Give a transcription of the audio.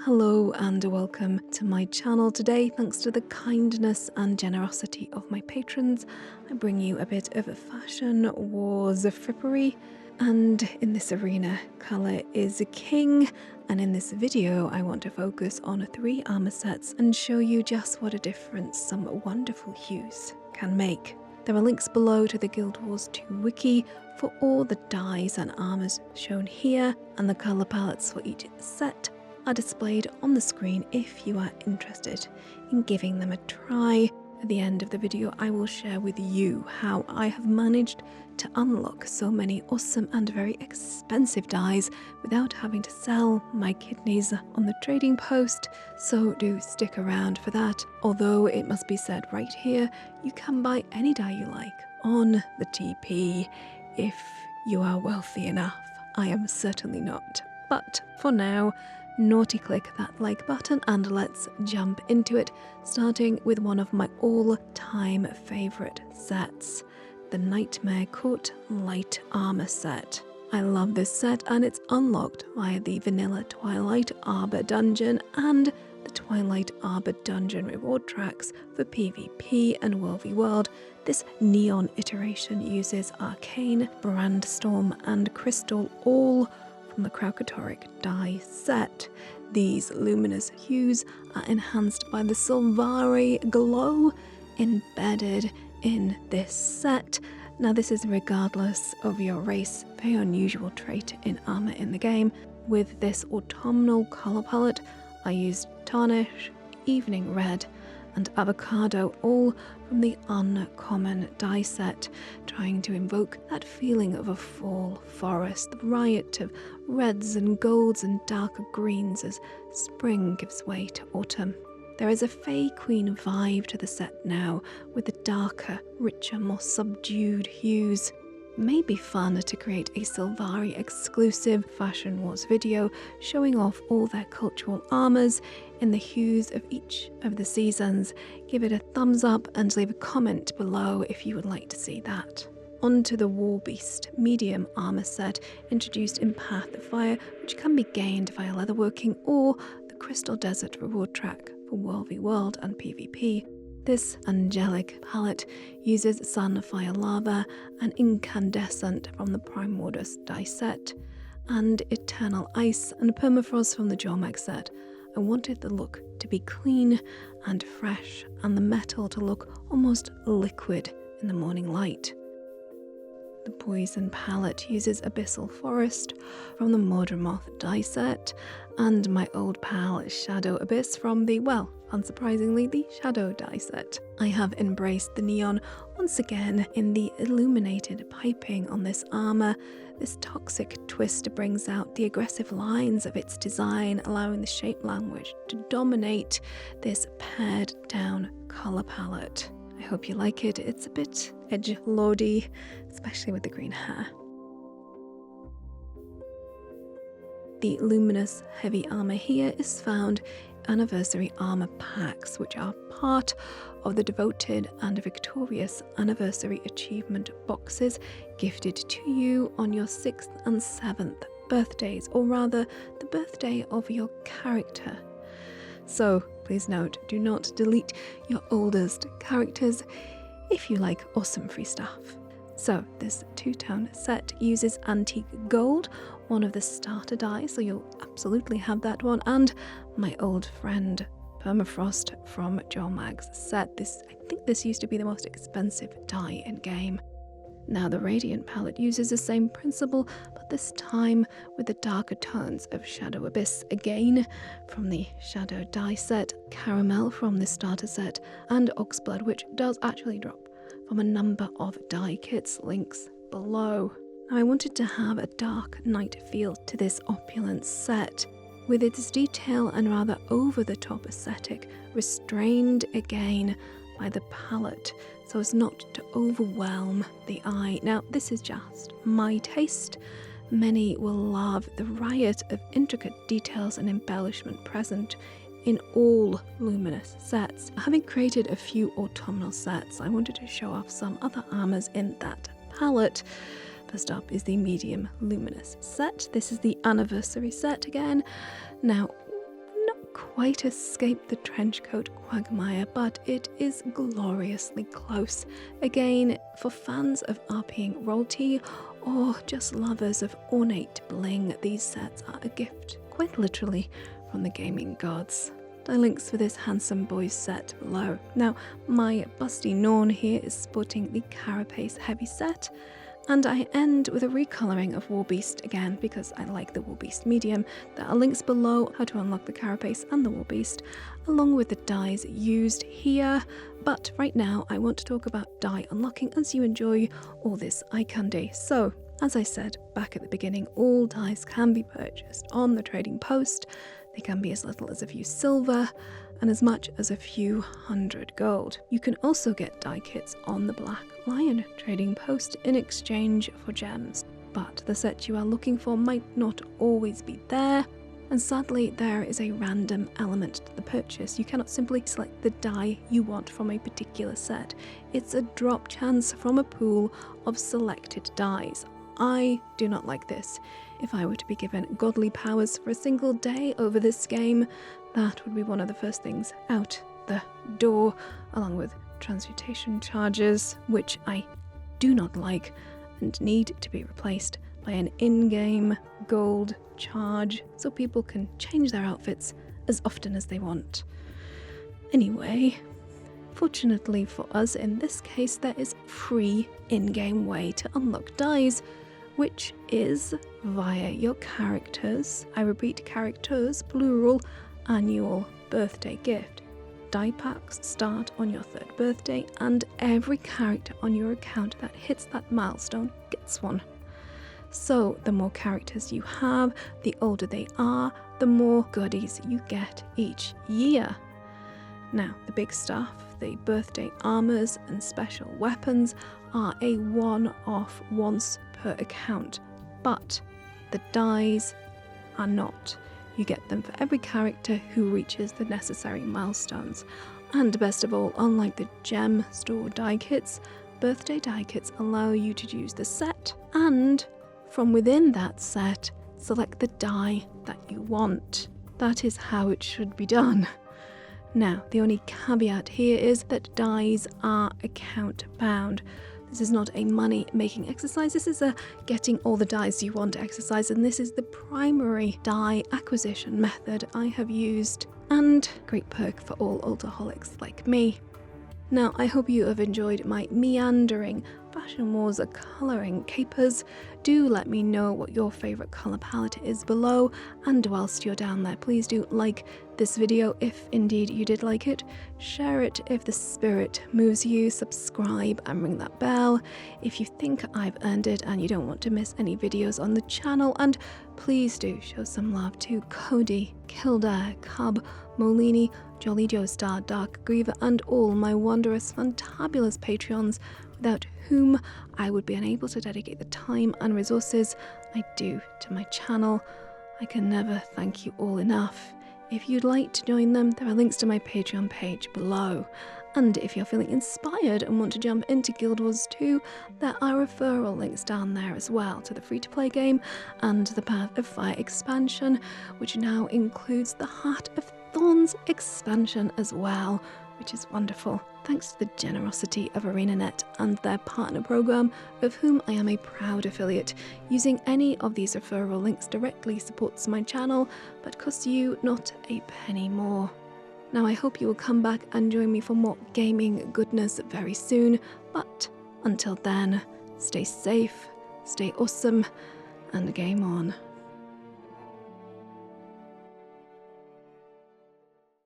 Hello and welcome to my channel. Today, thanks to the kindness and generosity of my patrons, I bring you a bit of fashion wars frippery. And in this arena, colour is king, and in this video I want to focus on 3 armour sets and show you just what a difference some wonderful hues can make. There are links below to the Guild Wars 2 wiki for all the dyes and armours shown here, and the colour palettes for each set are displayed on the screen if you are interested in giving them a try. At the end of the video, I will share with you how I have managed to unlock so many awesome and very expensive dyes without having to sell my kidneys on the trading post, so do stick around for that. Although it must be said right here, you can buy any dye you like on the TP if you are wealthy enough. I am certainly not. But for now, naughty click that like button and let's jump into it, starting with one of my all-time favourite sets, the Nightmare Court Light Armour set. I love this set and it's unlocked via the vanilla Twilight Arbor dungeon and the Twilight Arbor dungeon reward tracks for PvP and World v World. This neon iteration uses Arcane, Brandstorm and Crystal, all from the Kraukatoric dye set. These luminous hues are enhanced by the Silvari glow embedded in this set. Now this is regardless of your race, very unusual trait in armor in the game. With this autumnal color palette, I used Tarnish, Evening Red and Avocado, all from the Uncommon dye set, trying to invoke that feeling of a fall forest, the riot of reds and golds and darker greens as spring gives way to autumn. There is a Fey Queen vibe to the set now, with the darker, richer, more subdued hues. It may be fun to create a Silvari exclusive Fashion Wars video showing off all their cultural armours in the hues of each of the seasons. Give it a thumbs up and leave a comment below if you would like to see that. On to the Warbeast medium armour set introduced in Path of Fire, which can be gained via leatherworking or the Crystal Desert reward track for World v World and PvP. This Angelic palette uses Sunfire Lava and Incandescent from the Primordus dye set, and Eternal Ice and Permafrost from the Jormag set. I wanted the look to be clean and fresh, and the metal to look almost liquid in the morning light. The Poison palette uses Abyssal Forest from the Mordramoth dye set, and my old pal Shadow Abyss from the, well, unsurprisingly, the Shadow dye set. I have embraced the neon once again in the illuminated piping on this armour. This toxic twist brings out the aggressive lines of its design, allowing the shape language to dominate this pared down colour palette. I hope you like it. It's a bit edgelordy, especially with the green hair. The luminous heavy armour here is found in Anniversary Armour packs, which are part of the Devoted and Victorious Anniversary Achievement boxes gifted to you on your 6th and 7th birthdays, or rather the birthday of your character. So please note, do not delete your oldest characters if you like awesome free stuff. So this 2-tone set uses Antique Gold, one of the starter dyes, so you'll absolutely have that one, and my old friend Permafrost from Jormag's set. I think this used to be the most expensive dye in game. Now the Radiant palette uses the same principle, but this time with the darker tones of Shadow Abyss, again from the Shadow dye set, Caramel from the starter set, and Oxblood, which does actually drop from a number of dye kits, links below. Now I wanted to have a dark night feel to this opulent set, with its detail and rather over-the-top aesthetic restrained again by the palette so as not to overwhelm the eye. Now this is just my taste. Many will love the riot of intricate details and embellishment present in all Luminous sets. Having created a few autumnal sets, I wanted to show off some other armours in that palette. First up is the medium Luminous set. This is the Anniversary set again. Now, not quite escape the trenchcoat quagmire, but it is gloriously close. Again, for fans of RPing royalty or just lovers of ornate bling, these sets are a gift, quite literally, from the gaming gods. The links for this handsome boy's set below. Now, my busty Norn here is sporting the Carapace heavy set, and I end with a recolouring of Warbeast again because I like the Warbeast medium. There are links below how to unlock the Carapace and the Warbeast, along with the dyes used here. But right now I want to talk about dye unlocking as you enjoy all this eye candy. So, as I said back at the beginning, all dyes can be purchased on the trading post. They can be as little as a few silver and as much as a few hundred gold. You can also get dye kits on the Black Lion trading post in exchange for gems, but the set you are looking for might not always be there, and sadly there is a random element to the purchase. You cannot simply select the dye you want from a particular set. It's a drop chance from a pool of selected dyes. I do not like this. If I were to be given godly powers for a single day over this game, that would be one of the first things out the door, along with transmutation charges, which I do not like and need to be replaced by an in-game gold charge so people can change their outfits as often as they want. Anyway, fortunately for us in this case, there is a free in-game way to unlock dyes, which is via your characters, I repeat characters, plural, annual birthday gift. Dye packs start on your 3rd birthday, and every character on your account that hits that milestone gets one. So the more characters you have, the older they are, the more goodies you get each year. Now, the big stuff, the birthday armors and special weapons, are a one-off once per account, but the dyes are not. You get them for every character who reaches the necessary milestones. And best of all, unlike the gem store dye kits, birthday dye kits allow you to use the set, and from within that set, select the dye that you want. That is how it should be done. Now, the only caveat here is that dyes are account bound. This is not a money-making exercise, this is a getting all the dyes you want exercise, and this is the primary dye acquisition method I have used, and great perk for all alcoholics like me. Now, I hope you have enjoyed my meandering Fashion Wars colouring capers. Do let me know what your favourite colour palette is below, and whilst you're down there, please do like this video if indeed you did like it, share it if the spirit moves you, subscribe and ring that bell if you think I've earned it and you don't want to miss any videos on the channel, and please do show some love to Cody, Kildare, Cub, Molini, Jolly Joestar, Dark Griever, and all my wondrous, fantabulous Patreons, without whom I would be unable to dedicate the time and resources I do to my channel. I can never thank you all enough. If you'd like to join them, there are links to my Patreon page below. And if you're feeling inspired and want to jump into Guild Wars 2, there are referral links down there as well to the free-to-play game and the Path of Fire expansion, which now includes the Heart of Thorns expansion as well, which is wonderful, thanks to the generosity of ArenaNet and their partner program, of whom I am a proud affiliate. Using any of these referral links directly supports my channel, but costs you not a penny more. Now, I hope you will come back and join me for more gaming goodness very soon, but until then, stay safe, stay awesome, and game on.